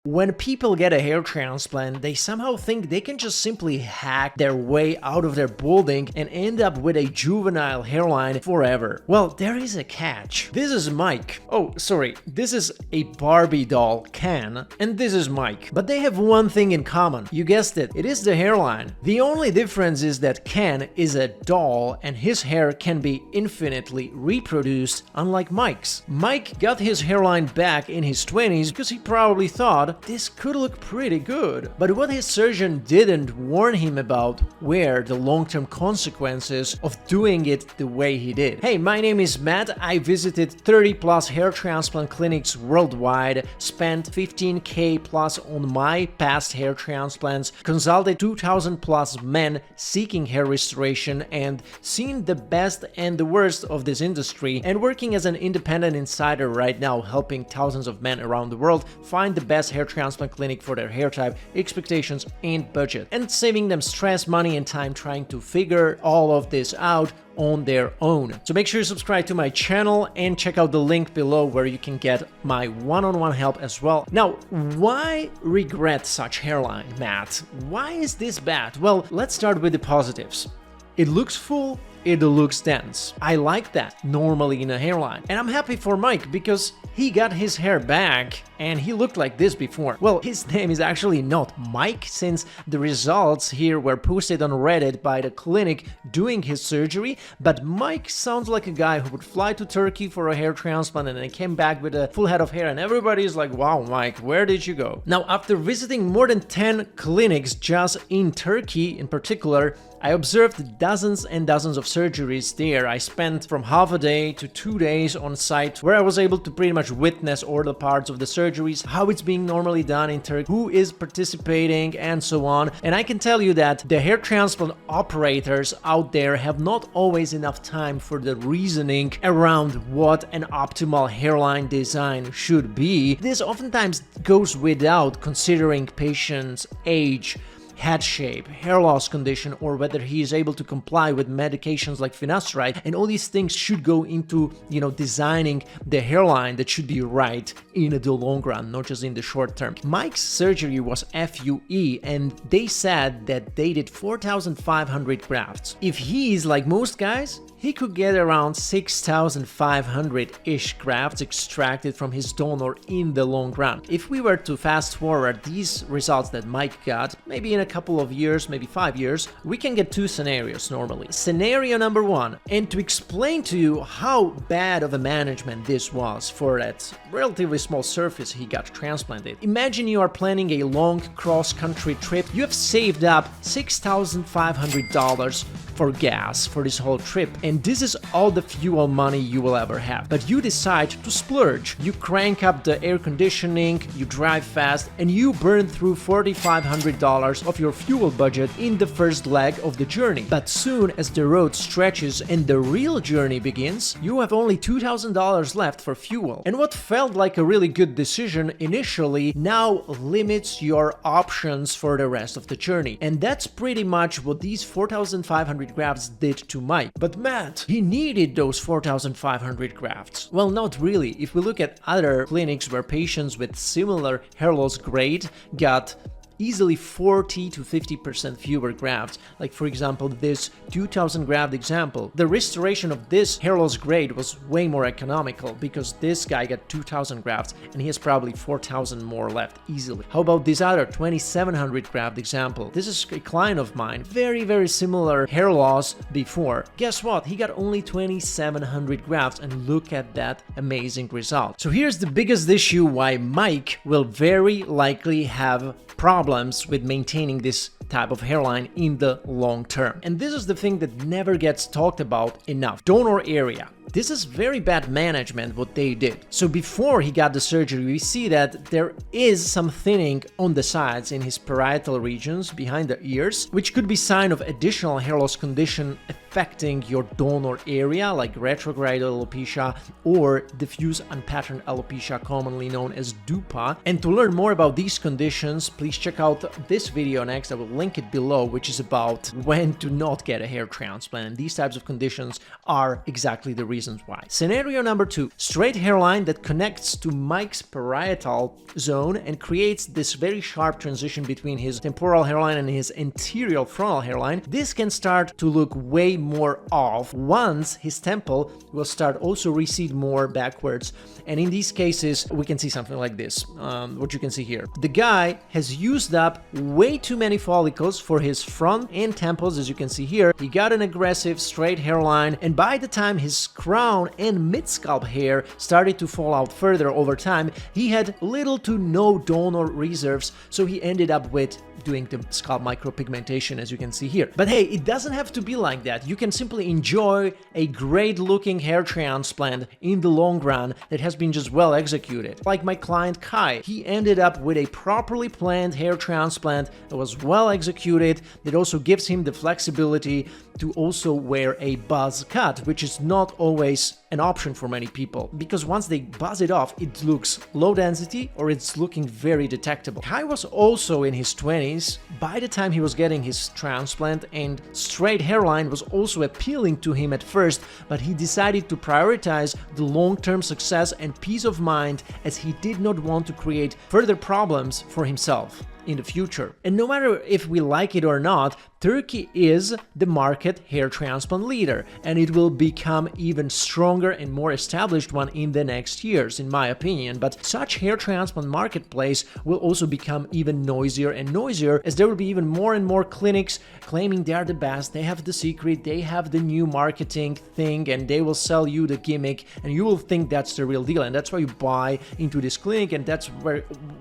When people get a hair transplant, they somehow think they can just simply hack their way out of their balding and end up with a juvenile hairline forever. Well, there is a catch. This is Mike. Oh, sorry, this is a Barbie doll, Ken, and this is Mike. But they have one thing in common. You guessed it, it is the hairline. The only difference is that Ken is a doll and his hair can be infinitely reproduced, unlike Mike's. Mike got his hairline back in his 20s because he probably thought this could look pretty good. But what his surgeon didn't warn him about were the long-term consequences of doing it the way he did. Hey, my name is Matt. I visited 30 plus hair transplant clinics worldwide, spent 15K plus on my past hair transplants, consulted 2,000 plus men seeking hair restoration, and seen the best and the worst of this industry, and working as an independent insider right now, helping thousands of men around the world find the best hair transplant clinic for their hair type, expectations, and budget, and saving them stress, money, and time trying to figure all of this out on their own. So make sure you subscribe to my channel and check out the link below where you can get my one-on-one help as well. Now, why regret such hairline, Matt? Why is this bad? Well, let's start with the positives. It looks full, it looks dense. I like that normally in a hairline. And I'm happy for Mike because he got his hair back and he looked like this before. Well, his name is actually not Mike, since the results here were posted on Reddit by the clinic doing his surgery, but Mike sounds like a guy who would fly to Turkey for a hair transplant and then came back with a full head of hair, and everybody's like, wow, Mike, where did you go? Now, after visiting more than 10 clinics just in Turkey in particular, I observed dozens and dozens of surgeries there. I spent from half a day to 2 days on site where I was able to pretty much witness all the parts of the surgeries, how it's being normally done in Turkey, who is participating, and so on. And I can tell you that the hair transplant operators out there have not always enough time for the reasoning around what an optimal hairline design should be. This oftentimes goes without considering patients' age, head shape, hair loss condition, or whether he is able to comply with medications like finasteride, and all these things should go into, designing the hairline that should be right in the long run, not just in the short term. Mike's surgery was FUE, and they said that they did 4,500 grafts. If he is like most guys, he could get around 6,500-ish grafts extracted from his donor in the long run. If we were to fast forward these results that Mike got, maybe in a couple of years, maybe 5 years, we can get two scenarios normally. Scenario number one, and to explain to you how bad of a management this was for that relatively small surface he got transplanted. Imagine you are planning a long cross-country trip. You have saved up $6,500 for gas for this whole trip, and this is all the fuel money you will ever have. But you decide to splurge. You crank up the air conditioning, you drive fast, and you burn through $4,500 of your fuel budget in the first leg of the journey. But soon as the road stretches and the real journey begins, you have only $2,000 left for fuel. And what felt like a really good decision initially now limits your options for the rest of the journey. And that's pretty much what these 4,500 grafts did to Mike. But Matt, he needed those 4,500 grafts. Well, not really. If we look at other clinics where patients with similar hair loss grade got easily 40 to 50% fewer grafts. Like for example, this 2,000 graft example. The restoration of this hair loss grade was way more economical because this guy got 2,000 grafts and he has probably 4,000 more left easily. How about this other 2,700 graft example? This is a client of mine, very similar hair loss before. Guess what? He got only 2,700 grafts, and look at that amazing result. So here's the biggest issue why Mike will very likely have problems with maintaining this type of hairline in the long term. And this is the thing that never gets talked about enough. Donor area. This is very bad management what they did. So before he got the surgery, we see that there is some thinning on the sides in his parietal regions behind the ears, which could be sign of additional hair loss condition affecting your donor area, like retrograde alopecia or diffuse unpatterned alopecia, commonly known as DUPA. And to learn more about these conditions, please check out this video next. I will link it below, which is about when to not get a hair transplant. And these types of conditions are exactly the reason reasons why. Scenario number 2, straight hairline that connects to Mike's parietal zone and creates this very sharp transition between his temporal hairline and his anterior frontal hairline. This can start to look way more off once his temple will start also recede more backwards. And in these cases, we can see something like this, what you can see here. The guy has used up way too many follicles for his front and temples, as you can see here. He got an aggressive straight hairline, and by the time his crown and mid-scalp hair started to fall out further over time, he had little to no donor reserves, so he ended up with doing the scalp micropigmentation, as you can see here. But hey, it doesn't have to be like that. You can simply enjoy a great looking hair transplant in the long run that has been just well executed. Like my client Kai, he ended up with a properly planned hair transplant that was well executed, that also gives him the flexibility to also wear a buzz cut, which is not always an option for many people, because once they buzz it off, it looks low density or it's looking very detectable. Kai was also in his 20s by the time he was getting his transplant, and straight hairline was also appealing to him at first, but he decided to prioritize the long-term success and peace of mind, as he did not want to create further problems for himself in the future. And no matter if we like it or not, Turkey is the market hair transplant leader, and it will become even stronger and more established one in the next years, in my opinion. But such hair transplant marketplace will also become even noisier and noisier, as there will be even more and more clinics claiming they are the best, they have the secret, they have the new marketing thing, and they will sell you the gimmick, and you will think that's the real deal, and that's why you buy into this clinic, and that's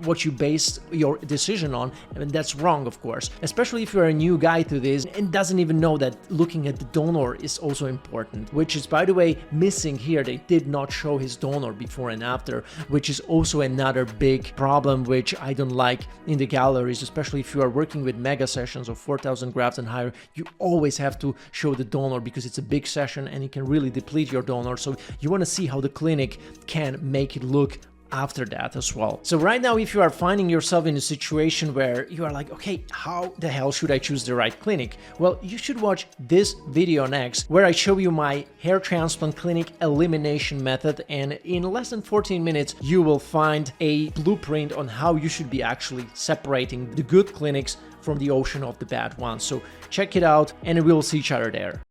what you base your decision on. And that's wrong, of course, especially if you're a new guy to this and doesn't even know that looking at the donor is also important, which is, by the way, missing here. They did not show his donor before and after, which is also another big problem which I don't like in the galleries, especially if you are working with mega sessions of 4,000 grafts and higher. You always have to show the donor because it's a big session and it can really deplete your donor, so you want to see how the clinic can make it look after that as well. So right now, if you are finding yourself in a situation where you are like, okay, how the hell should I choose the right clinic? Well, you should watch this video next, where I show you my hair transplant clinic elimination method, and in less than 14 minutes you will find a blueprint on how you should be actually separating the good clinics from the ocean of the bad ones. So check it out, and we will see each other there.